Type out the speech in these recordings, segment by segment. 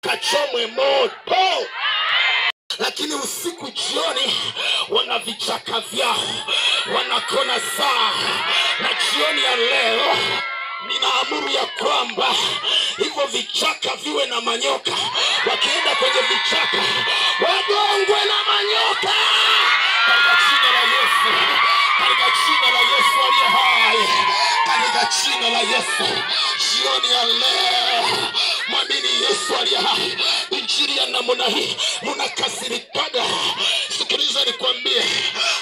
kachomwe moto. Lakini usiku jioni wana vichaka vyao, wanakona saa. Na jioni ya leo ninaamuru ya kwamba hivyo vichaka viwe na manyoka. Wakienda kwenye vichaka wagongwe na manyoka katika jina la Yesu, katika jina la Yesu aliye hai, katika jina la Yesu. Jioni ya leo mwamini Yesu aliye hai. Injili ya namna hii mnakasirikaga. Sikiliza nikwambie,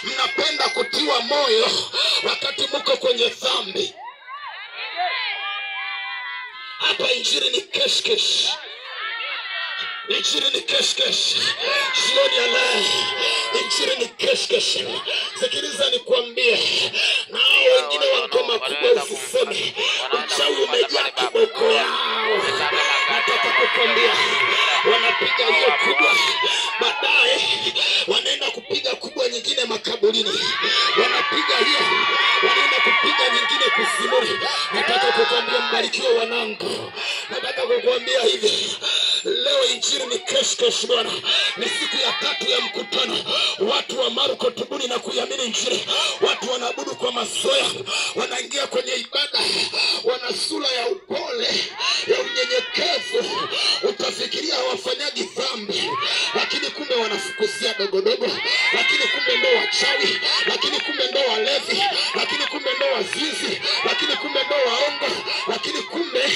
mnapenda kutiwa moyo wakati mko kwenye dhambi. Hapa injili ni keshkesh. Injili ni keshkesh. Jioni ya leo injili ni keshkesh. Sikiliza nikwambie, na hao wengine wa ngoma kubwa usiseme uchawi umejaa kiboko yao. Nataka kukwambia wanapiga hiyo kubwa, baadaye wanaenda kupiga kubwa nyingine makaburini. Wanapiga hiyo, wanaenda kupiga nyingine kusimuri. Nataka kukwambia mbarikiwe wanangu. Nataka kukwambia hivi, leo injili ni keshkesh bwana. Ni siku ya 3 ya mkutano. Watu wa Marko tubuni na kuiamini injili. Watu wanaabudu kwa mazoea, wanaingia kwenye ibada, wana sura ya upole, ya unyenyekevu. Utafikiria hawafanyagi dhambi, lakini kumbe wanafukuzia dogodogo. Lakini kumbe ndo wachawi, lakini kumbe ndo walevi, lakini kumbe ndo wazizi, lakini kumbe ndo waongo, lakini kumbe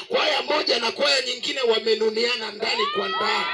kwaya moja na kwaya nyingine wamenuniana ndani kwa ndani.